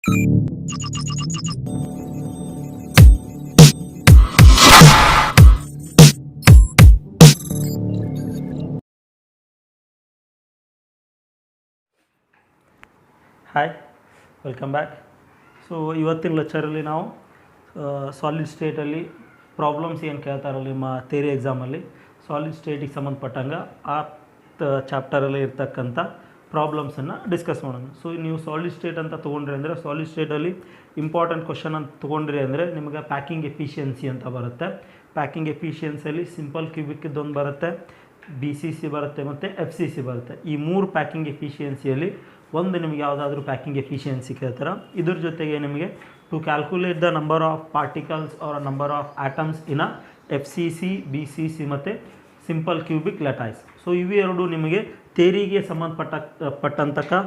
Hi, welcome back. So ಇವತ್ತಿನ ಲೆಕ್ಚರಲ್ಲಿ ನಾವು solid ಸ್ಟೇಟಲ್ಲಿ problems ಏನು ಕೇಳ್ತಾರಲ್ಲ ನಿಮ್ಮ ಥಿಯರಿ ಎಕ್ಸಾಮಲ್ಲಿ, ಸಾಲಿಡ್ ಸ್ಟೇಟಿಗೆ ಸಂಬಂಧಪಟ್ಟಂಗೆ ಆ ಚಾಪ್ಟರಲ್ಲಿ ಇರ್ತಕ್ಕಂಥ ಪ್ರಾಬ್ಲಮ್ಸನ್ನು ಡಿಸ್ಕಸ್ ಮಾಡೋಣ. ಸೊ ನೀವು ಸಾಲಿಡ್ ಸ್ಟೇಟ್ ಅಂತ ತೊಗೊಂಡ್ರಿ ಅಂದರೆ, ಸಾಲಿಡ್ ಸ್ಟೇಟಲ್ಲಿ ಇಂಪಾರ್ಟೆಂಟ್ ಕ್ವಶನ್ ಅಂತ ತೊಗೊಂಡ್ರಿ ಅಂದರೆ ನಿಮಗೆ ಪ್ಯಾಕಿಂಗ್ ಎಫಿಷಿಯನ್ಸಿ ಅಂತ ಬರುತ್ತೆ. ಪ್ಯಾಕಿಂಗ್ ಎಫಿಷಿಯನ್ಸಿಯಲ್ಲಿ ಸಿಂಪಲ್ ಕ್ಯೂಬಿಕ್ಕಿದ್ದೊಂದು ಬರುತ್ತೆ, BCC ಬರುತ್ತೆ ಮತ್ತು FCC ಬರುತ್ತೆ. ಈ ಮೂರು ಪ್ಯಾಕಿಂಗ್ ಎಫಿಷಿಯನ್ಸಿಯಲ್ಲಿ ಒಂದು ನಿಮಗೆ ಯಾವುದಾದ್ರೂ ಪ್ಯಾಕಿಂಗ್ ಎಫಿಷಿಯನ್ಸಿ ಕೇಳ್ತಾರೆ. ಇದ್ರ ಜೊತೆಗೆ ನಿಮಗೆ to calculate the number of particles or number of atoms in FCC, BCC ಮತ್ತು ಸಿಂಪಲ್ ಕ್ಯೂಬಿಕ್ ಲ್ಯಾಟೈಸ್. ಸೊ ಇವೆರಡು ನಿಮಗೆ ಥಿಯರಿಗೆ ಸಂಬಂಧಪಟ್ಟಂತಹ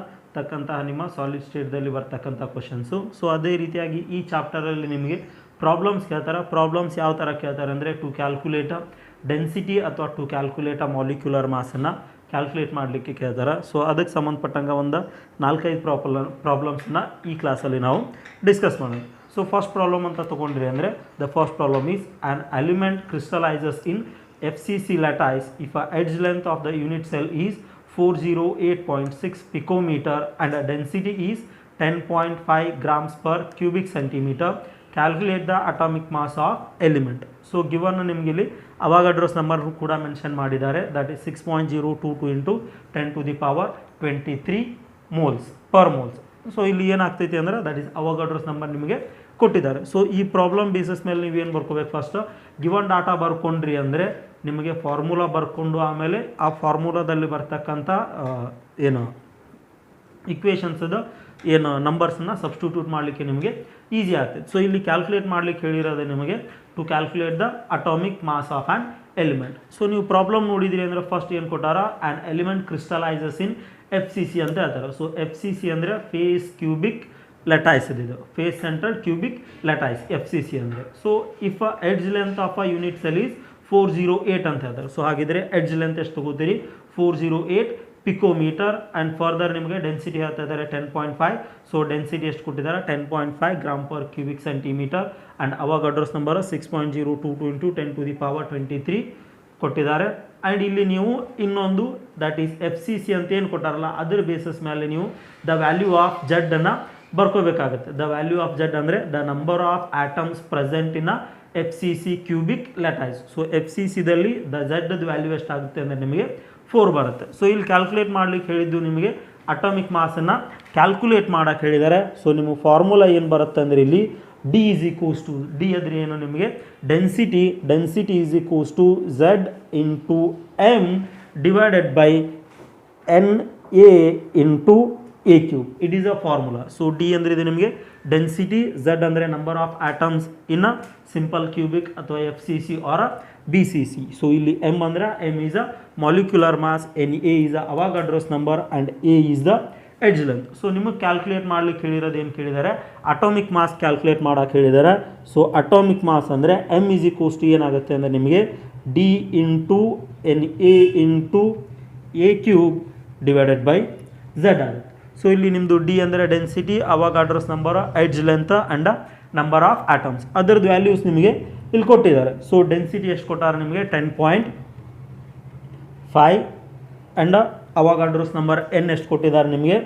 ನಿಮ್ಮ ಸಾಲಿಡ್ ಸ್ಟೇಟ್ದಲ್ಲಿ ಬರ್ತಕ್ಕಂಥ ಕ್ವಶನ್ಸು. ಸೊ ಅದೇ ರೀತಿಯಾಗಿ ಈ ಚಾಪ್ಟರಲ್ಲಿ ನಿಮಗೆ ಪ್ರಾಬ್ಲಮ್ಸ್ ಕೇಳ್ತಾರೆ. ಪ್ರಾಬ್ಲಮ್ಸ್ ಯಾವ ಥರ ಕೇಳ್ತಾರೆ ಅಂದರೆ, ಟು ಕ್ಯಾಲ್ಕುಲೇಟ್ ಡೆನ್ಸಿಟಿ ಅಥವಾ ಟು ಕ್ಯಾಲ್ಕುಲೇಟ್ ಮಾಲಿಕ್ಯುಲರ್ ಮಾಸನ್ನು ಕ್ಯಾಲ್ಕುಲೇಟ್ ಮಾಡಲಿಕ್ಕೆ ಕೇಳ್ತಾರೆ. ಸೊ ಅದಕ್ಕೆ ಸಂಬಂಧಪಟ್ಟಂಗೆ ಒಂದು 4-5 ಪ್ರಾಬ್ಲಮ್ಸನ್ನ ಈ ಕ್ಲಾಸಲ್ಲಿ ನಾವು ಡಿಸ್ಕಸ್ ಮಾಡೋಣ. ಸೊ ಫಸ್ಟ್ ಪ್ರಾಬ್ಲಮ್ ಅಂತ ತೊಗೊಂಡ್ರಿ ಅಂದರೆ, the first problem is an element crystallises in FCC lattice if a edge length of the unit cell is 408.6 picometer and a density is 10.5 grams per cubic centimeter. Calculate the atomic mass of element. So given ನಿಮಗೆ ಇಲ್ಲಿ ಅವಾಗಡ್ರೋಸ್ number ಕೂಡ mention ಮಾಡಿದ್ದಾರೆ, that is 6.022 into 10⁻23 moles per moles. So ಇಲ್ಲಿ ಏನಾಗ್ತೈತಿ ಅಂದರೆ, that is ಅವಾಗಡ್ರೋಸ್ number ನಿಮಗೆ ಕೊಟ್ಟಿದ್ದಾರೆ. So ಈ ಪ್ರಾಬ್ಲಮ್ ಬೇಸಿಸ್ ಮೇಲೆ ನೀವೇನು ಬರ್ಕೋಬೇಕು, ಫಸ್ಟ್ ಗಿವನ್ ಡಾಟಾ ಬರ್ಕೊಂಡ್ರಿ ಅಂದರೆ ನಿಮಗೆ ಫಾರ್ಮುಲಾ ಬರ್ಕೊಂಡು ಆಮೇಲೆ ಆ ಫಾರ್ಮುಲಾದಲ್ಲಿ ಬರ್ತಕ್ಕಂಥ ಏನು ಇಕ್ವೇಷನ್ಸದ ಏನು ನಂಬರ್ಸನ್ನು ಸಬ್ಸ್ಟಿಟ್ಯೂಟ್ ಮಾಡಲಿಕ್ಕೆ ನಿಮಗೆ ಈಸಿ ಆಗ್ತದೆ. ಸೊ ಇಲ್ಲಿ ಕ್ಯಾಲ್ಕುಲೇಟ್ ಮಾಡಲಿಕ್ಕೆ ಹೇಳಿರೋದು ನಿಮಗೆ to calculate the atomic mass of an element. So ನೀವು ಪ್ರಾಬ್ಲಮ್ ನೋಡಿದ್ರಿ ಅಂದರೆ ಫಸ್ಟ್ ಏನು ಕೊಟ್ಟಾರ, an element crystallises in FCC ಅಂತ ಹೇಳ್ತಾರೆ. ಸೊ FCC ಅಂದರೆ ಫೇಸ್ ಕ್ಯೂಬಿಕ್ ಲ್ಯಾಟೈಸ್ ಇದು, face central cubic lattice FCC ಅಂದರೆ. So if edge length of a unit cell is 408 ಅಂತ ಹೇಳ್ತಾರೆ. ಸೊ ಹಾಗಿದ್ರೆ ಎಡ್ಜ್ ಲೆಂತ್ ಎಷ್ಟು ತಗೋತೀರಿ, 408 ಪಿಕೋಮೀಟರ್. ಆ್ಯಂಡ್ ಫರ್ದರ್ ನಿಮಗೆ ಡೆನ್ಸಿಟಿ ಹೇಳ್ತಾ ಇದ್ದಾರೆ 10.5. ಸೊ ಡೆನ್ಸಿಟಿ ಎಷ್ಟು ಕೊಟ್ಟಿದ್ದಾರೆ, 10.5 gram per cubic centimetre. And Avogadro's number 6.022 into 10⁻23 ಕೊಟ್ಟಿದ್ದಾರೆ. ಆ್ಯಂಡ್ ಇಲ್ಲಿ ನೀವು ಇನ್ನೊಂದು ದಟ್ ಈಸ್ FCC ಅಂತ ಏನು ಕೊಟ್ಟಾರಲ್ಲ ಅದ್ರ ಬೇಸಿಸ್ ಮೇಲೆ ನೀವು ದ ವ್ಯಾಲ್ಯೂ ಆಫ್ Z ಅನ್ನು ಬರ್ಕೋಬೇಕಾಗುತ್ತೆ. ದ ವ್ಯಾಲ್ಯೂ ಆಫ್ Z ಅಂದರೆ the number of atoms present in FCC cubic lattice. So FCCದಲ್ಲಿ ದ Z ವ್ಯಾಲ್ಯೂ ಎಷ್ಟಾಗುತ್ತೆ ಅಂದರೆ ನಿಮಗೆ 4 ಬರುತ್ತೆ. ಸೊ ಇಲ್ಲಿ ಕ್ಯಾಲ್ಕುಲೇಟ್ ಮಾಡ್ಲಿಕ್ಕೆ ಹೇಳಿದ್ದು ನಿಮಗೆ ಅಟಾಮಿಕ್ ಮಾಸನ್ನು ಕ್ಯಾಲ್ಕುಲೇಟ್ ಮಾಡೋಕ್ಕೆ ಹೇಳಿದ್ದಾರೆ. ಸೊ ನಿಮ್ಮ ಫಾರ್ಮುಲಾ ಏನು ಬರುತ್ತೆ ಅಂದರೆ ಇಲ್ಲಿ D is equals to, D ಅಂದರೆ ಏನು ನಿಮಗೆ density is equals to Z into M divided by NA into A cube. It is a formula. So D ಅಂದರೆ ಇದು ನಿಮಗೆ ಡೆನ್ಸಿಟಿ, Z ಅಂದರೆ number of atoms in simple cubic ಅಥವಾ FCC or BCC. So ಇಲ್ಲಿ M ಅಂದರೆ M is a molecular mass, NA is a Avogadro's number and A is the edge length. So ನಿಮಗೆ calculate ಮಾಡ್ಲಿಕ್ಕೆ ಹೇಳಿರೋದು ಏನು ಕೇಳಿದ್ದಾರೆ, atomic mass calculate ಮಾಡೋಕೆ ಹೇಳಿದ್ದಾರೆ. ಸೊ ಅಟಾಮಿಕ್ ಮಾಸ್ ಅಂದರೆ M ಈಸ್ ಈಕ್ವಲ್ಸ್ ಟು ಏನಾಗುತ್ತೆ ಅಂದರೆ ನಿಮಗೆ D into NA into A cube divided by Z ಆಗುತ್ತೆ. ಸೊ ಇಲ್ಲಿ ನಿಮ್ಮದು D ಅಂದರೆ density, Avogadro's number, edge length and number of atoms. ಅದರದ್ದು ವ್ಯಾಲ್ಯೂಸ್ ನಿಮಗೆ ಇಲ್ಲಿ ಕೊಟ್ಟಿದ್ದಾರೆ. ಸೊ ಡೆನ್ಸಿಟಿ ಎಷ್ಟು ಕೊಟ್ಟಾರೆ ನಿಮಗೆ 10.5 ಆ್ಯಂಡ್ ಅವಾಗಡ್ರೋಸ್ ನಂಬರ್ N ಎಷ್ಟು ಕೊಟ್ಟಿದ್ದಾರೆ ನಿಮಗೆ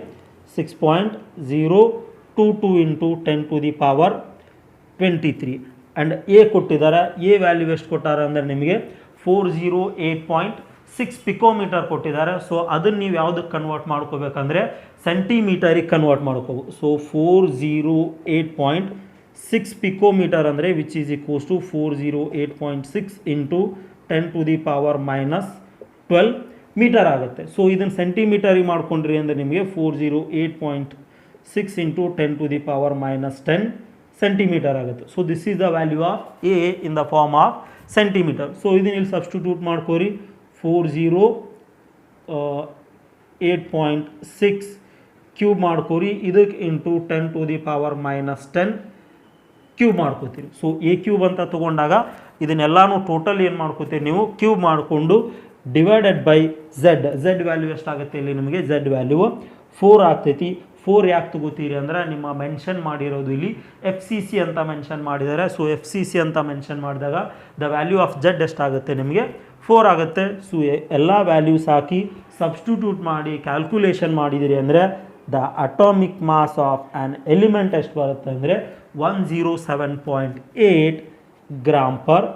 6.022 ಇಂಟು 10⁻23 ಆ್ಯಂಡ್ A ಕೊಟ್ಟಿದ್ದಾರೆ. A ವ್ಯಾಲ್ಯೂ ಎಷ್ಟು ಕೊಟ್ಟಾರೆ ಅಂದರೆ ನಿಮಗೆ 408.6 ಪಿಕೋಮೀಟರ್ ಕೊಟ್ಟಿದ್ದಾರೆ. ಸೊ ಅದನ್ನು ನೀವು ಯಾವುದಕ್ಕೆ ಕನ್ವರ್ಟ್ ಮಾಡ್ಕೋಬೇಕಂದ್ರೆ ಸೆಂಟಿಮೀಟರಿಗೆ ಕನ್ವರ್ಟ್ ಮಾಡ್ಕೋಬೇಕು. ಸೊ 408.6 ಪಿಕೋಮೀಟರ್ ಅಂದರೆ which is equals to 408.6 into 10⁻12 metre ಆಗುತ್ತೆ. ಸೊ ಇದನ್ನು ಸೆಂಟಿಮೀಟರಿಗೆ ಮಾಡ್ಕೊಂಡ್ರಿ ಅಂದರೆ ನಿಮಗೆ 408.6 ಇಂಟು 10⁻10 ಸೆಂಟಿಮೀಟರ್ ಆಗುತ್ತೆ. So this is the value of A in the form of centimetre. So ಇದನ್ನ ಇಲ್ಲಿ ಸಬ್ಸ್ಟಿಟ್ಯೂಟ್ ಮಾಡ್ಕೋರಿ, 408.6 ಕ್ಯೂಬ್ ಮಾಡ್ಕೋರಿ, ಇದಕ್ಕೆ ಇಂಟು 10⁻10 ಕ್ಯೂಬ್ ಮಾಡ್ಕೋತೀರಿ. ಸೊ A ಕ್ಯೂಬ್ ಅಂತ ತೊಗೊಂಡಾಗ ಇದನ್ನೆಲ್ಲನೂ ಟೋಟಲ್ ಏನು ಮಾಡ್ಕೋತೀರಿ ನೀವು ಕ್ಯೂಬ್ ಮಾಡಿಕೊಂಡು ಡಿವೈಡೆಡ್ ಬೈ Z ವ್ಯಾಲ್ಯೂ ಎಷ್ಟಾಗುತ್ತೆ ಇಲ್ಲಿ ನಿಮಗೆ Z ವ್ಯಾಲ್ಯೂ 4 ಆಗ್ತೈತಿ. 4 ಯಾಕೆ ತಗೋತೀರಿ ಅಂದರೆ ನಿಮ್ಮ ಮೆನ್ಷನ್ ಮಾಡಿರೋದು ಇಲ್ಲಿ FCC ಅಂತ ಮೆನ್ಷನ್ ಮಾಡಿದ್ದಾರೆ. ಸೊ FCC ಅಂತ ಮೆನ್ಷನ್ ಮಾಡಿದಾಗ ದ ವ್ಯಾಲ್ಯೂ ಆಫ್ Z ಎಷ್ಟಾಗುತ್ತೆ ನಿಮಗೆ 4 ಆಗುತ್ತೆ. ಸೊ ಎಲ್ಲ ವ್ಯಾಲ್ಯೂಸ್ ಹಾಕಿ ಸಬ್ಸ್ಟಿಟ್ಯೂಟ್ ಮಾಡಿ ಕ್ಯಾಲ್ಕುಲೇಷನ್ ಮಾಡಿದಿರಿ ಅಂದರೆ the atomic mass of an element ಎಷ್ಟು ಬರುತ್ತೆ ಅಂದರೆ 107.8 gram per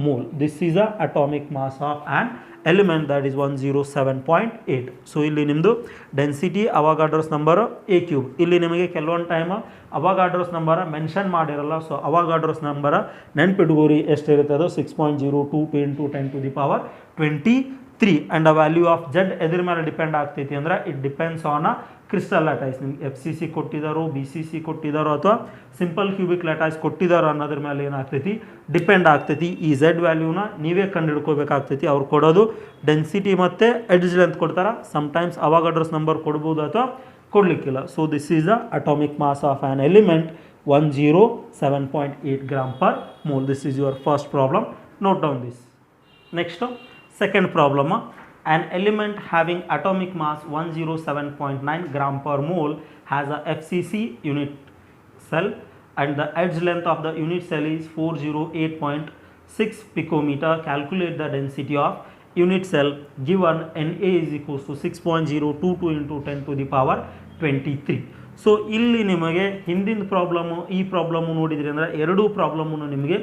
mole. This is the atomic mass of an element, that is 107.8. So ಇಲ್ಲಿ ನಿಮ್ಮದು density Avogadro's number a cube. ಇಲ್ಲಿ ನಿಮಗೆ ಕೆಲವೊಂದು ಟೈಮ್ ಅವಾಗಾಡ್ರೋಸ್ ನಂಬರ ಮೆನ್ಷನ್ ಮಾಡಿರಲ್ಲ. ಸೊ ಅವಾಗಾಡ್ರೋಸ್ ನಂಬರ ನೆನ್ಪಿಟ್ಕೋರಿ ಎಷ್ಟಿರುತ್ತೆ ಅದು 6.02 × 10⁻23 and the value of Z ಎದ್ರ ಮೇಲೆ ಡಿಪೆಂಡ್ ಆಗ್ತೈತಿ ಅಂದರೆ it depends on a crystal lattice. ನಿಮ್ಗೆ FCC ಕೊಟ್ಟಿದ್ದಾರೋ BCC ಕೊಟ್ಟಿದ್ದಾರೋ ಅಥವಾ ಸಿಂಪಲ್ ಕ್ಯೂಬಿಕ್ ಲ್ಯಾಟೈಸ್ ಕೊಟ್ಟಿದ್ದಾರೋ ಅನ್ನೋದ್ರ ಮೇಲೆ ಏನಾಗ್ತೈತಿ ಡಿಪೆಂಡ್ ಆಗ್ತೈತಿ. ಈ Z ವ್ಯಾಲ್ಯೂನ ನೀವೇ ಕಂಡು ಹಿಡ್ಕೋಬೇಕಾಗ್ತೈತಿ. ಅವ್ರು ಕೊಡೋದು ಡೆನ್ಸಿಟಿ ಮತ್ತು ಎಡ್ಜ್ ಲೆಂತ್ ಕೊಡ್ತಾರೆ. ಸಮ್ಟೈಮ್ಸ್ ಅವಾಗಾಡ್ರೋಸ್ ನಂಬರ್ ಕೊಡ್ಬೋದು ಅಥವಾ ಕೊಡಲಿಕ್ಕಿಲ್ಲ. So this is the atomic mass of an element 107.8 gram per mole. This is your first problem. Note down this. Next second problem. An element having atomic mass 107.9 gram per mole has a FCC unit cell and the edge length of the unit cell is 408.6 picometer. Calculate the density of unit cell given Na is equals to 6.022 into 10⁻23. So ಇಲ್ಲಿ ನಿಮಗೆ ಹಿಂದಿನ problem ಈ problem ನೋಡಿದ್ರಿ ಅಂದರೆ ಎರಡೂ problem ನಿಮಗೆ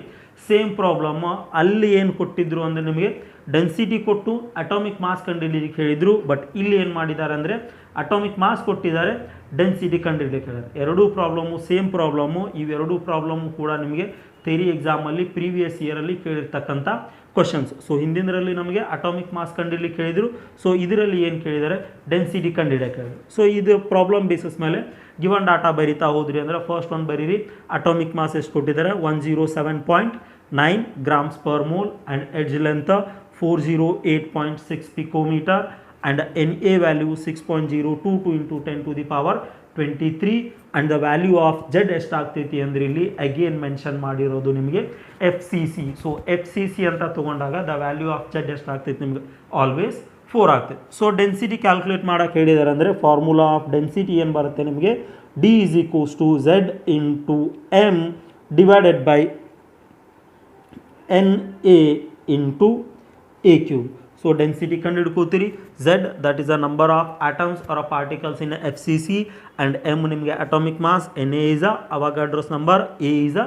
same problem. ಅಲ್ಲಿ ಏನು ಕೊಟ್ಟಿದ್ರು ಅಂದರೆ ನಿಮಗೆ ಡೆನ್ಸಿಟಿ ಕೊಟ್ಟು ಅಟಾಮಿಕ್ ಮಾಸ್ ಕಂಡುಹಿಡಿಯಲಿಕ್ಕೆ ಹೇಳಿದರು. ಬಟ್ ಇಲ್ಲಿ ಏನು ಮಾಡಿದ್ದಾರೆ ಅಂದರೆ ಅಟಾಮಿಕ್ ಮಾಸ್ ಕೊಟ್ಟಿದ್ದಾರೆ, ಡೆನ್ಸಿಟಿ ಕಂಡುಹಿಡಿಯಲಿಕ್ಕೆ ಹೇಳಿದ್ದಾರೆ. ಎರಡೂ ಪ್ರಾಬ್ಲಮ್ಮು ಸೇಮ್ ಪ್ರಾಬ್ಲಮ್ಮು. ಇವೆರಡೂ ಪ್ರಾಬ್ಲಮ್ಮು ಕೂಡ ನಿಮಗೆ ಥಿಯರಿ ಎಕ್ಸಾಮಲ್ಲಿ ಪ್ರೀವಿಯಸ್ ಇಯರಲ್ಲಿ ಕೇಳಿರ್ತಕ್ಕಂಥ ಕ್ವಶನ್ಸ್. ಸೊ ಹಿಂದಿನರಲ್ಲಿ ನಮಗೆ ಅಟಾಮಿಕ್ ಮಾಸ್ ಕಂಡುಹಿಡಿಯಲಿಕ್ಕೆ ಹೇಳಿದರು. ಸೊ ಇದರಲ್ಲಿ ಏನು ಕೇಳಿದ್ದಾರೆ ಡೆನ್ಸಿಟಿ ಕಂಡುಹಿಡಿಯಕ್ಕೆ ಹೇಳಿದರು. ಸೊ ಇದು ಪ್ರಾಬ್ಲಮ್ ಬೇಸಿಸ್ ಮೇಲೆ ಗಿವನ್ ಡಾಟಾ ಬರಿತಾ ಹೋದ್ರಿ ಅಂದರೆ ಫಸ್ಟ್ ಒಂದು ಬರೀರಿ. ಅಟಾಮಿಕ್ ಮಾಸ್ ಎಷ್ಟು ಕೊಟ್ಟಿದ್ದಾರೆ 107.9 grams per mole and edge length 408.6 picometer and Na value 6.022 into 10⁻23 and the value of Z ಎಷ್ಟಾಗ್ತೈತಿ ಅಂದರೆ ಇಲ್ಲಿ ಅಗೇನ್ ಮೆನ್ಷನ್ ಮಾಡಿರೋದು ನಿಮಗೆ FCC. ಸೊ FCC ಅಂತ ತೊಗೊಂಡಾಗ ದ ವ್ಯಾಲ್ಯೂ ಆಫ್ Z ಎಷ್ಟಾಗ್ತೈತಿ ನಿಮಗೆ ಆಲ್ವೇಸ್ 4 ಆಗ್ತೈತಿ. ಸೊ ಡೆನ್ಸಿಟಿ ಕ್ಯಾಲ್ಕುಲೇಟ್ ಮಾಡೋಕೆ ಹೇಳಿದ್ದಾರೆ ಅಂದರೆ ಫಾರ್ಮುಲಾ ಆಫ್ ಡೆನ್ಸಿಟಿ ಏನು ಬರುತ್ತೆ ನಿಮಗೆ D is equals to Z into M divided by Na into a cube. So density ಕಂಡು ಹಿಡ್ಕೋತೀರಿ. Z that is the number of atoms or particles in FCC and M ನಿಮಗೆ atomic mass, Na is a Avogadro's number, A is a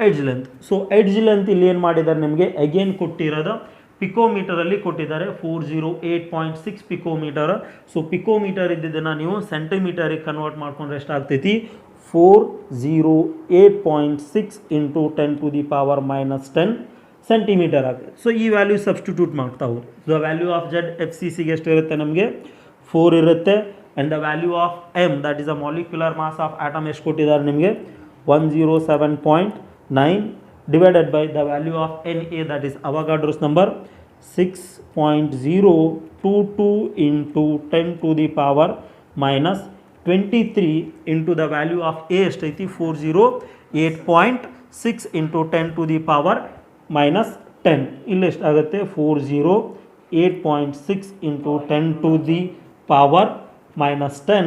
edge length. So edge length ಇಲ್ಲಿ ಏನು ಮಾಡಿದ್ದಾರೆ ನಿಮಗೆ again ಕೊಟ್ಟಿರೋದು ಪಿಕೋಮೀಟರಲ್ಲಿ ಕೊಟ್ಟಿದ್ದಾರೆ 408.6 picometre. So picometre ಇದ್ದಿದ್ದನ್ನು ನೀವು ಸೆಂಟಿಮೀಟರಿಗೆ convert ಮಾಡ್ಕೊಂಡ್ರೆ ಎಷ್ಟಾಗ್ತೈತಿ 408.6 into 10⁻⁻10 ಸೆಂಟಿಮೀಟರ್ ಆಗುತ್ತೆ. ಸೊ ಈ ವ್ಯಾಲ್ಯೂ ಸಬ್ಸ್ಟಿಟ್ಯೂಟ್ ಮಾಡ್ತಾ ಹೋಗಿ ದ ವ್ಯಾಲ್ಯೂ ಆಫ್ Z FCCಗೆ ಎಷ್ಟು ಇರುತ್ತೆ ನಮಗೆ 4 ಇರುತ್ತೆ. And the value of M that is a molecular mass of atom ಎಷ್ಟು ಕೊಟ್ಟಿದ್ದಾರೆ ನಿಮಗೆ 107.9 divided by the value of Na that is Avogadro's number 6.022 into 10⁻⁻23 into the value of A ಎಷ್ಟೈತಿ 408.6 into 10⁻⁻10 ಇಲ್ಲಿ ಎಷ್ಟಾಗುತ್ತೆ 408.6 into 10⁻⁻10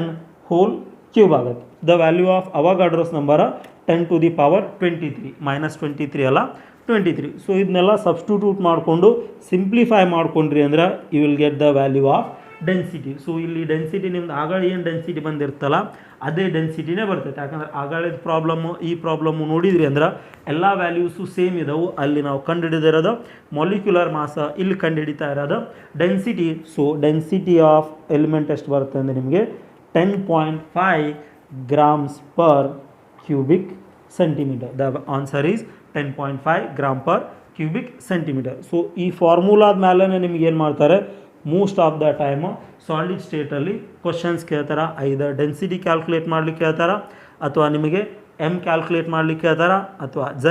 ಹೋಲ್ ಕ್ಯೂಬ್ ಆಗುತ್ತೆ. The value of ಅವಾಗಾಡ್ರೋಸ್ number 10⁻23 -23 ಅಲ್ಲ 23. So ಇದನ್ನೆಲ್ಲ substitute ಮಾಡಿಕೊಂಡು ಸಿಂಪ್ಲಿಫೈ ಮಾಡ್ಕೊಂಡ್ರಿ ಅಂದ್ರೆ you will get the value of density. So ಇಲ್ಲಿ ಡೆನ್ಸಿಟಿ ನಿಮ್ದು ಆಗಳ ಏನು ಡೆನ್ಸಿಟಿ ಬಂದಿರ್ತಲ್ಲ ಅದೇ ಡೆನ್ಸಿಟಿನೇ ಬರ್ತೈತೆ. ಯಾಕಂದ್ರೆ ಆಗಳಿದ ಪ್ರಾಬ್ಲಮ್ಮು ಈ ಪ್ರಾಬ್ಲಮ್ಮು ನೋಡಿದ್ರಿ ಅಂದ್ರೆ ಎಲ್ಲ ವ್ಯಾಲ್ಯೂಸು ಸೇಮ್ ಇದಾವೆ. ಅಲ್ಲಿ ನಾವು ಕಂಡುಹಿಡಿದಿರೋದು ಮಾಲಿಕ್ಯುಲರ್ ಮಾಸ, ಇಲ್ಲಿ ಕಂಡುಹಿಡಿತಾ ಇರೋದು density. So density of element ಎಷ್ಟು ಬರುತ್ತೆ ಅಂದರೆ ನಿಮಗೆ 10.5 grams per cubic centimeter. The answer is 10.5 gram per cubic centimeter. So ಈ ಫಾರ್ಮುಲಾದ ಮೇಲೆ ನಿಮಗೆ ಏನು ಮಾಡ್ತಾರೆ most of the time solid ಸ್ಟೇಟಲ್ಲಿ ಕ್ವಶನ್ಸ್ ಕೇಳ್ತಾರೆ. ಐದರ್ ಡೆನ್ಸಿಟಿ ಕ್ಯಾಲ್ಕುಲೇಟ್ ಮಾಡ್ಲಿಕ್ಕೆ ಹೇಳ್ತಾರೆ ಅಥವಾ ನಿಮಗೆ ಎಮ್ ಕ್ಯಾಲ್ಕುಲೇಟ್ ಮಾಡ್ಲಿಕ್ಕೆ ಹೇಳ್ತಾರೆ ಅಥವಾ Z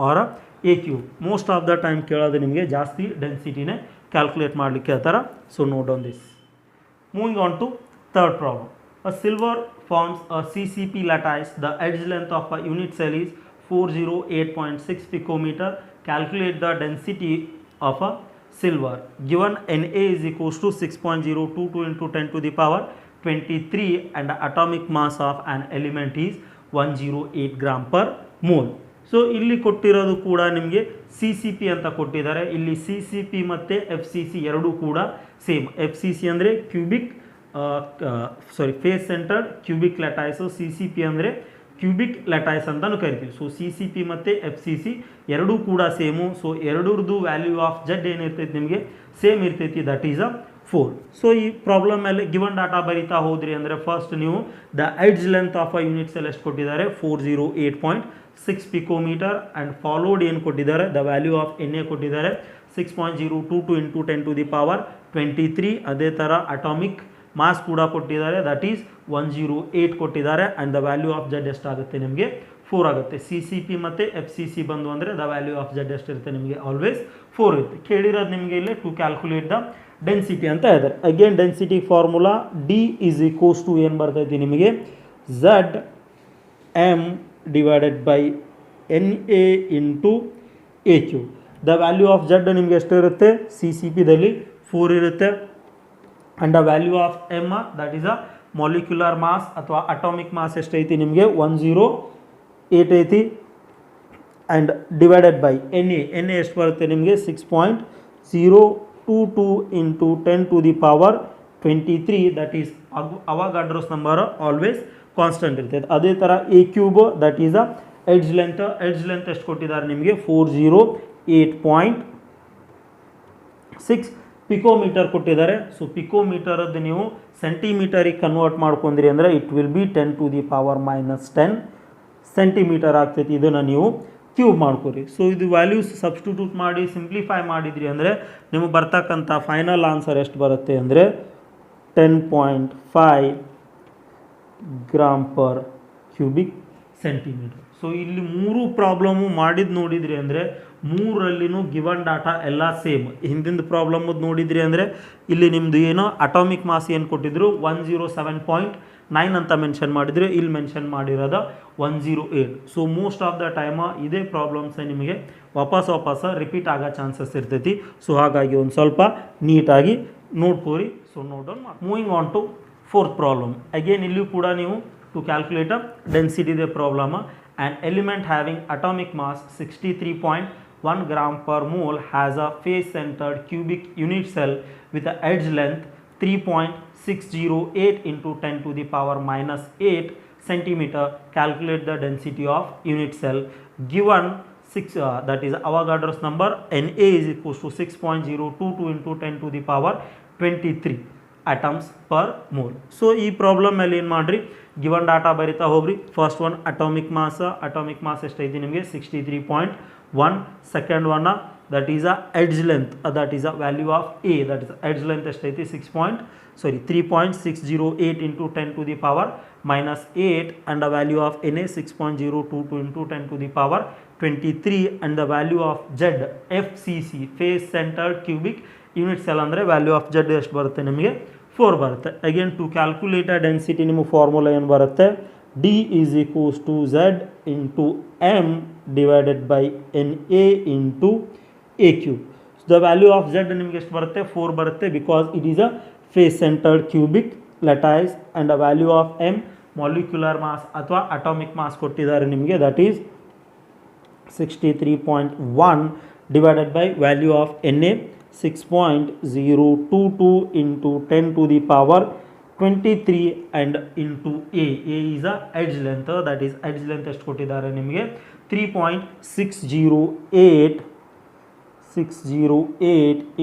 ಆರ್ A ಕ್ಯೂಬ್. ಮೋಸ್ಟ್ ಆಫ್ ದ ಟೈಮ್ ಕೇಳೋದು ನಿಮಗೆ ಜಾಸ್ತಿ ಡೆನ್ಸಿಟಿನೇ ಕ್ಯಾಲ್ಕುಲೇಟ್ ಮಾಡ್ಲಿಕ್ಕೆ ಹೇಳ್ತಾರೆ. So note on this. Moving on to third problem. A silver forms a CCP lattice. The edge length of a unit cell is 408.6 picometer. Calculate the density of a silver. Given Na is equals to 6.022 into 23 and the atomic mass of an element is 108 gram per mole. So ಇಲ್ಲಿ ಕೊಟ್ಟಿರೋದು ಕೂಡ ನಿಮಗೆ C C P ಅಂತ ಕೊಟ್ಟಿದ್ದಾರೆ. ಇಲ್ಲಿ C C P ಮತ್ತು F C C ಎರಡೂ ಕೂಡ ಸೇಮ್. ಎಫ್ ಸಿ ಸಿ ಅಂದರೆ cubic face centred cubic lattice, C C P ಅಂದರೆ ಕ್ಯೂಬಿಕ್ ಲ್ಯಾಟೈಸ್ ಅಂತಲೂ ಕರಿತೀವಿ. ಸೊ ಸಿ ಸಿ ಪಿ ಮತ್ತು ಎಫ್ ಸಿ ಸಿ ಎರಡೂ ಕೂಡ ಸೇಮು. ಸೊ ಎರಡರದ್ದು ವ್ಯಾಲ್ಯೂ ಆಫ್ ಜೆಡ್ ಏನಿರ್ತೈತಿ ನಿಮಗೆ ಸೇಮ್ ಇರ್ತೈತಿ, ದಟ್ ಈಸ್ 4. ಸೊ ಈ ಪ್ರಾಬ್ಲಮ್ ಮೇಲೆ ಗಿವನ್ ಡಾಟಾ ಬರೀತಾ ಹೋದ್ರಿ ಅಂದರೆ ಫಸ್ಟ್ ನೀವು the edge length of a unit cell ಎಷ್ಟು ಕೊಟ್ಟಿದ್ದಾರೆ, 408.6 ಪಿಕೋಮೀಟರ್. ಆ್ಯಂಡ್ ಫಾಲೋಡ್ ಏನು ಕೊಟ್ಟಿದ್ದಾರೆ, the value of N A ಕೊಟ್ಟಿದ್ದಾರೆ 6.022 ಇಂಟು 10⁻23. ಅದೇ ಥರ ಅಟಾಮಿಕ್ ಮಾಸ್ ಕೂಡ ಕೊಟ್ಟಿದ್ದಾರೆ, ದಟ್ ಈಸ್ 108 ಕೊಟ್ಟಿದ್ದಾರೆ. And the value of Z ಎಷ್ಟಾಗುತ್ತೆ ನಿಮಗೆ 4 ಆಗುತ್ತೆ. ಸಿ ಸಿ ಪಿ ಮತ್ತು ಎಫ್ ಸಿ ಸಿ ಬಂದು ಅಂದರೆ ದ ವ್ಯಾಲ್ಯೂ ಆಫ್ ಜೆಡ್ ಎಷ್ಟಿರುತ್ತೆ ನಿಮಗೆ ಆಲ್ವೇಸ್ 4 ಇರುತ್ತೆ. ಕೇಳಿರೋದು ನಿಮಗೆ ಇಲ್ಲಿ ಟು ಕ್ಯಾಲ್ಕುಲೇಟ್ ದ ಡೆನ್ಸಿಟಿ ಅಂತ ಇದ್ದಾರೆ. Again density formula D is equals to ಏನು ಬರ್ತೈತಿ ನಿಮಗೆ, Z M divided by N A into A cube. The value of Z ನಿಮಗೆ ಎಷ್ಟಿರುತ್ತೆ, ಸಿ ಸಿ ಪಿದಲ್ಲಿ 4 ಇರುತ್ತೆ. And the value of M that is a molecular mass ಅಥವಾ atomic mass ಎಷ್ಟೈತಿ ನಿಮಗೆ 108 ಐತಿ. And divided by N A ಎಷ್ಟು ಬರುತ್ತೆ ನಿಮಗೆ 6.022 into 10⁻23. That is Avogadro's number always constant ಇರ್ತೈತೆ. ಅದೇ ಥರ A cube that is a edge length ಎಷ್ಟು ಕೊಟ್ಟಿದ್ದಾರೆ ನಿಮಗೆ 408.6 ಪಿಕೋಮೀಟರ್ ಕೊಟ್ಟಿದ್ದಾರೆ. ಸೊ ಪಿಕೋಮೀಟರದ್ದು ನೀವು ಸೆಂಟಿಮೀಟರಿಗೆ ಕನ್ವರ್ಟ್ ಮಾಡ್ಕೊಂಡ್ರಿ ಅಂದರೆ ಇಟ್ ವಿಲ್ ಬಿ 10⁻−10 ಸೆಂಟಿಮೀಟರ್ ಆಗ್ತೈತಿ. ಇದನ್ನು ನೀವು ಕ್ಯೂಬ್ ಮಾಡ್ಕೊರಿ. ಸೊ ಇದು ವ್ಯಾಲ್ಯೂಸ್ ಸಬ್ಸ್ಟಿಟ್ಯೂಟ್ ಮಾಡಿ ಸಿಂಪ್ಲಿಫೈ ಮಾಡಿದ್ರಿ ಅಂದರೆ ನಿಮಗೆ ಬರ್ತಕ್ಕಂಥ ಫೈನಲ್ ಆನ್ಸರ್ ಎಷ್ಟು ಬರುತ್ತೆ ಅಂದರೆ 10.5 gram per cubic centimetre. So ಇಲ್ಲಿ 3 ಪ್ರಾಬ್ಲಮ್ಮು ಮಾಡಿದ್ದು ನೋಡಿದ್ರಿ ಅಂದರೆ 3ರಲ್ಲಿನೂ ಗಿವನ್ ಡಾಟಾ ಎಲ್ಲ ಸೇಮ್. ಹಿಂದಿನ ಪ್ರಾಬ್ಲಮ್ಮದು ನೋಡಿದ್ರಿ ಅಂದರೆ ಇಲ್ಲಿ ನಿಮ್ಮದು ಏನೋ ಅಟಾಮಿಕ್ ಮಾಸ್ ಏನು ಕೊಟ್ಟಿದ್ರು 107.9 ಅಂತ ಮೆನ್ಷನ್ ಮಾಡಿದರೆ, ಇಲ್ಲಿ ಮೆನ್ಷನ್ ಮಾಡಿರೋದು 108. So most of the time ಇದೇ ಪ್ರಾಬ್ಲಮ್ಸ್ ನಿಮಗೆ ವಾಪಸ್ ರಿಪೀಟ್ ಆಗೋ ಚಾನ್ಸಸ್ ಇರ್ತೈತಿ. ಸೊ ಹಾಗಾಗಿ ಒಂದು ಸ್ವಲ್ಪ ನೀಟಾಗಿ ನೋಡ್ಕೋರಿ. ಸೊ ನೋಟ್ ಡೌನ್ ಮಾಡಿ. Moving on to 4th problem. Again ಇಲ್ಲೂ ಕೂಡ ನೀವು ಟು ಕ್ಯಾಲ್ಕುಲೇಟ್ ಅ ಡೆನ್ಸಿಟಿ ಇದೆ problem. An element having atomic mass 63.1 gram per mole has a face-centered cubic unit cell with an edge length 3.608 into 10⁻⁻8 centimeter. Calculate the density of unit cell given that is Avogadro's number Na is equals to 6.022 into 10⁻23 atoms per mole. So ಈ problem ಮೇಲೆ ಏನು ಮಾಡಿರಿ, given data ಬರಿತಾ ಹೋಗ್ರಿ. First one atomic mass ಎಷ್ಟೈತಿ ನಿಮಗೆ 63.1. Second one that is a edge length, that is a value of A, that is edge length ಎಷ್ಟೈತಿ 3.608 into 10⁻⁻8. And the value of N A 6.022 into 10⁻23. And the value of Z F C C face centred cubic unit cell ಅಂದರೆ value of Z ಎಷ್ಟು ಬರುತ್ತೆ ನಿಮಗೆ 4 ಬರುತ್ತೆ. Again to calculate a density ನಿಮಗೆ formula ಏನು ಬರುತ್ತೆ, D is equals to Z into M divided by N A into A cube. The value of Z ನಿಮಗೆ ಎಷ್ಟು ಬರುತ್ತೆ 4 ಬರುತ್ತೆ, because it is a face centred cubic lattice. And the value of M molecular mass ಅಥವಾ atomic mass ಕೊಟ್ಟಿದ್ದಾರೆ ನಿಮಗೆ, that is 63.1 divided by value of N A 6.022 into 10⁻23 and into A is a edge length, that is edge length ಎಷ್ಟು ಕೊಟ್ಟಿದ್ದಾರೆ ನಿಮಗೆ 3.608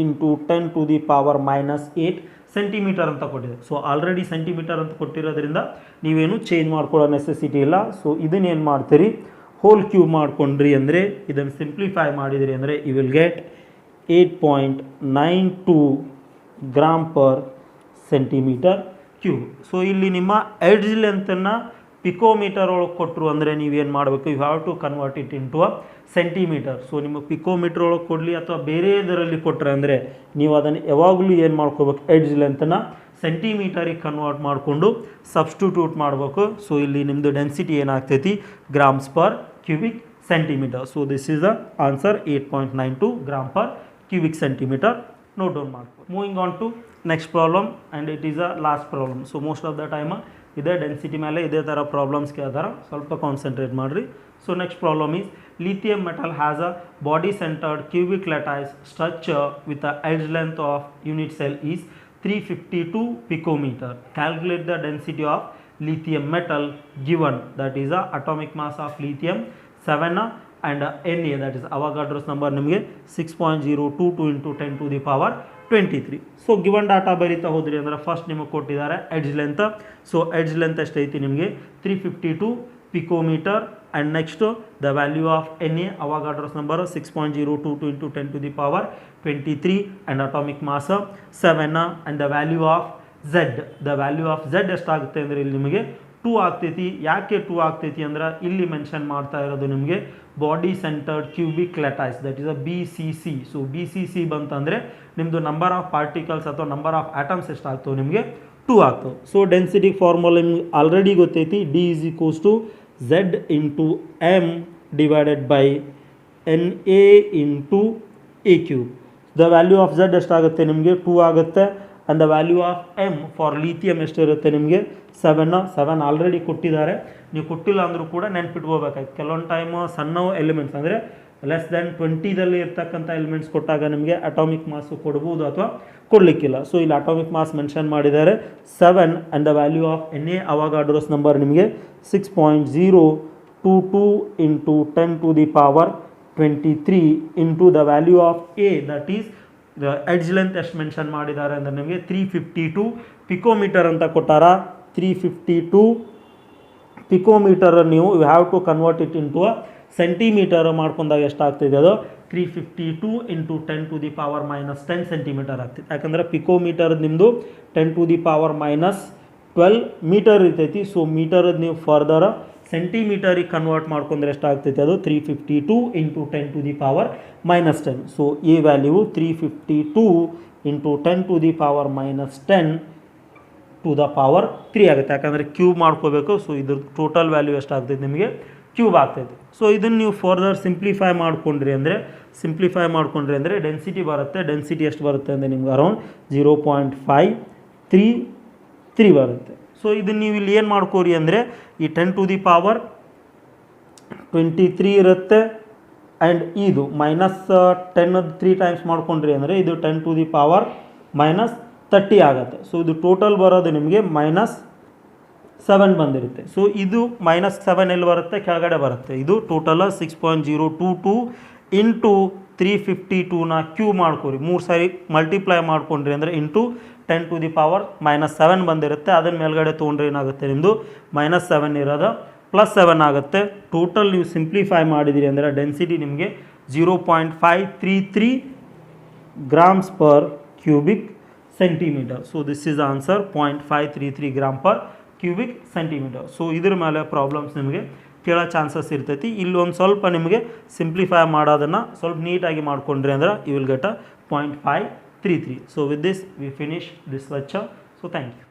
into 10⁻⁻8 centimetre ಅಂತ ಕೊಟ್ಟಿದೆ. So already centimetre ಅಂತ ಕೊಟ್ಟಿರೋದ್ರಿಂದ ನೀವೇನು ಚೇಂಜ್ ಮಾಡ್ಕೊಳ್ಳೋ ನೆಸೆಸಿಟಿ ಇಲ್ಲ. ಸೊ ಇದನ್ನೇನು ಮಾಡ್ತೀರಿ, ಹೋಲ್ ಕ್ಯೂಬ್ ಮಾಡ್ಕೊಂಡ್ರಿ ಅಂದರೆ ಇದನ್ನು ಸಿಂಪ್ಲಿಫೈ ಮಾಡಿದ್ರಿ ಅಂದರೆ you will get 8.92 gram per centimetre cube. So ಇಲ್ಲಿ ನಿಮ್ಮ ಎಡ್ಜ್ ಲೆಂತನ್ನು ಪಿಕೋಮೀಟರ್ ಒಳಗೆ ಕೊಟ್ಟರು ಅಂದರೆ ನೀವೇನು ಮಾಡಬೇಕು, you have to convert it into a centimetre. So ನಿಮಗೆ ಪಿಕೋಮೀಟರ್ ಒಳಗೆ ಕೊಡಲಿ ಅಥವಾ ಬೇರೆ ಇದರಲ್ಲಿ ಕೊಟ್ಟರೆ ಅಂದರೆ ನೀವು ಅದನ್ನು ಯಾವಾಗಲೂ ಏನು ಮಾಡ್ಕೋಬೇಕು, ಎಡ್ಜ್ ಲೆಂತನ್ನು ಸೆಂಟಿಮೀಟರಿಗೆ ಕನ್ವರ್ಟ್ ಮಾಡಿಕೊಂಡು ಸಬ್ಸ್ಟಿಟ್ಯೂಟ್ ಮಾಡಬೇಕು. ಸೊ ಇಲ್ಲಿ ನಿಮ್ಮದು ಡೆನ್ಸಿಟಿ ಏನಾಗ್ತೈತಿ grams per cubic centimetre. So this is the answer 8.92 gram per cubic centimetre. Note down ಮಾಡ್ಕೊ. Moving on to next problem and it is a last problem. So most of the time ಇದೇ density ಮೇಲೆ ಇದೇ ಥರ problems ಕೇಳ್ತಾರೆ, ಸ್ವಲ್ಪ concentrate ಮಾಡಿರಿ. So next problem is lithium metal has a body centered cubic lattice structure with a edge length of unit cell is 352 picometer. Calculate the density of lithium metal given, that is the atomic mass of lithium 7 and Na, that is Avogadro's number ನಿಮಗೆ 6.022 into 10 to the power 23. So given data ಬರೀತಾ ಹೋದ್ರಿ ಅಂದ್ರೆ first ನಿಮಗೆ ಕೊಟ್ಟಿದ್ದಾರೆ edge length. So edge length ಎಷ್ಟೈತಿ ನಿಮಗೆ 352 picometer, and next the value of Na, Avogadro's number 6.022 into 10 to the power 23 and atomic mass 7 and the value of Z ಎಷ್ಟಾಗುತ್ತೆ ಅಂದರೆ ಇಲ್ಲಿ ನಿಮಗೆ 2 ಆಗ್ತೈತಿ. ಯಾಕೆ 2 ಆಗ್ತೈತಿ ಅಂದ್ರೆ ಇಲ್ಲಿ ಮೆನ್ಷನ್ ಮಾಡ್ತಾ ಇರೋದು ನಿಮಗೆ body centred cubic lattice, that is a BCC. So BCC ಬಂತಂದರೆ ನಿಮ್ಮದು ನಂಬರ್ ಆಫ್ ಪಾರ್ಟಿಕಲ್ಸ್ ಅಥವಾ ನಂಬರ್ ಆಫ್ ಆಟಮ್ಸ್ ಎಷ್ಟಾಗ್ತವೆ ನಿಮಗೆ 2 ಆಗ್ತವೆ. ಸೊ ಡೆನ್ಸಿಟಿ ಫಾರ್ಮುಲಾ ನಿಮ್ಗೆ ಆಲ್ರೆಡಿ ಗೊತ್ತೈತಿ, D is equals to Z into M divided by Na into A cube. The value of Z ಎಷ್ಟಾಗುತ್ತೆ ನಿಮಗೆ 2 ಆಗುತ್ತೆ, and the value of M for lithium ಎಷ್ಟಿರುತ್ತೆ ನಿಮಗೆ 7 ಆಲ್ರೆಡಿ ಕೊಟ್ಟಿದ್ದಾರೆ. ನೀವು ಕೊಟ್ಟಿಲ್ಲ ಅಂದರೂ ಕೂಡ ನೆನ್ಪಿಟ್ಕೋಬೇಕಾಯ್ತು. ಕೆಲವೊಂದು ಟೈಮ್ ಸಣ್ಣ ಎಲಿಮೆಂಟ್ಸ್ ಅಂದರೆ ಲೆಸ್ ದ್ಯಾನ್ 20ದಲ್ಲಿ ಇರ್ತಕ್ಕಂಥ ಎಲಿಮೆಂಟ್ಸ್ ಕೊಟ್ಟಾಗ ನಿಮಗೆ ಅಟಾಮಿಕ್ ಮಾಸು ಕೊಡ್ಬೋದು ಅಥವಾ ಕೊಡಲಿಕ್ಕಿಲ್ಲ. ಸೊ ಇಲ್ಲಿ ಅಟಾಮಿಕ್ ಮಾಸ್ ಮೆನ್ಷನ್ ಮಾಡಿದ್ದಾರೆ 7 and the value of Na, Avogadro's number ನಿಮಗೆ 6.022 into 10 to the power 23 into the value of A, that is the edge length ಎಷ್ಟು ಮೆನ್ಷನ್ ಮಾಡಿದ್ದಾರೆ ಅಂದರೆ ನಿಮಗೆ 352 ಪಿಕೋಮೀಟರ್ ಅಂತ ಕೊಟ್ಟಾರ. 352 ಪಿಕೋಮೀಟರ್ ನೀವು you have to convert it into a centimetre ಮಾಡ್ಕೊಂಡಾಗ ಎಷ್ಟಾಗ್ತಿದೆ ಅದು 352 into 10 to the power minus 10 ಸೆಂಟಿಮೀಟರ್ ಆಗ್ತೈತೆ. ಯಾಕಂದರೆ ಪಿಕೋಮೀಟರ್ ನಿಮ್ಮದು 10 to the power minus 12 metre ಇರ್ತೈತಿ. ಸೊ ಮೀಟರದ್ದು ನೀವು ಫರ್ದರ್ ಸೆಂಟಿಮೀಟರಿಗೆ ಕನ್ವರ್ಟ್ ಮಾಡ್ಕೊಂಡ್ರೆ ಎಷ್ಟಾಗ್ತೈತೆ ಅದು 352 into 10 to the power minus 10. So ಈ value 352 into 10 to the power minus 10 to the power 3 ಆಗುತ್ತೆ. ಯಾಕಂದರೆ ಕ್ಯೂಬ್ ಮಾಡ್ಕೋಬೇಕು. ಸೊ ಇದ್ರ ಟೋಟಲ್ ವ್ಯಾಲ್ಯೂ ಎಷ್ಟಾಗ್ತೈತೆ ನಿಮಗೆ ಕ್ಯೂಬ್ ಆಗ್ತೈತೆ. ಸೊ ಇದನ್ನು ನೀವು ಫರ್ದರ್ ಸಿಂಪ್ಲಿಫೈ ಮಾಡ್ಕೊಂಡ್ರಿ ಅಂದರೆ ಡೆನ್ಸಿಟಿ ಬರುತ್ತೆ. ಡೆನ್ಸಿಟಿ ಎಷ್ಟು ಬರುತ್ತೆ ಅಂದರೆ ನಿಮ್ಗೆ ಅರೌಂಡ್ 0.533 ಬರುತ್ತೆ. ಸೊ ಇದನ್ನು ನೀವು ಇಲ್ಲಿ ಏನು ಮಾಡ್ಕೋರಿ ಅಂದರೆ ಈ 10 to the power 23 ಇರುತ್ತೆ, ಆ್ಯಂಡ್ ಇದು ಮೈನಸ್ 10 3 ಟೈಮ್ಸ್ ಮಾಡ್ಕೊಂಡ್ರಿ ಅಂದರೆ ಇದು 10 to the power minus 30 ಆಗುತ್ತೆ. ಸೊ ಇದು ಟೋಟಲ್ ಬರೋದು ನಿಮಗೆ -7 ಬಂದಿರುತ್ತೆ. ಸೊ ಇದು -7 ಎಲ್ಲಿ ಬರುತ್ತೆ, ಕೆಳಗಡೆ ಬರುತ್ತೆ. ಇದು ಟೋಟಲ್ 6.022 ಇಂಟು 352ನ ಕ್ಯೂಬ್ ಮಾಡ್ಕೊರಿ, 3 ಸಾರಿ ಮಲ್ಟಿಪ್ಲೈ ಮಾಡ್ಕೊಂಡ್ರಿ ಅಂದರೆ ಇಂಟು 10 to the power -7 ಬಂದಿರುತ್ತೆ. ಅದನ್ನ ಮೇಲ್ಗಡೆ ತೊಗೊಂಡ್ರೆ ಏನಾಗುತ್ತೆ ನಿಮ್ಮದು -7 ಇರೋದು +7 ಆಗುತ್ತೆ. ಟೋಟಲ್ ನೀವು ಸಿಂಪ್ಲಿಫೈ ಮಾಡಿದಿರಿ ಅಂದರೆ ಡೆನ್ಸಿಟಿ ನಿಮಗೆ 0.533 grams per cubic centimeter. So this is answer 0.533 gram per cubic centimeter. So ಇದ್ರ ಮೇಲೆ ಪ್ರಾಬ್ಲಮ್ಸ್ ನಿಮಗೆ ಕೇಳೋ ಚಾನ್ಸಸ್ ಇರ್ತೈತಿ. ಇಲ್ಲಿ ಒಂದು ಸ್ವಲ್ಪ ನಿಮಗೆ ಸಿಂಪ್ಲಿಫೈ ಮಾಡೋದನ್ನು ಸ್ವಲ್ಪ ನೀಟಾಗಿ ಮಾಡ್ಕೊಂಡ್ರಿ ಅಂದ್ರೆ you will get a 0.533. So with this we finish this lecture. So thank you.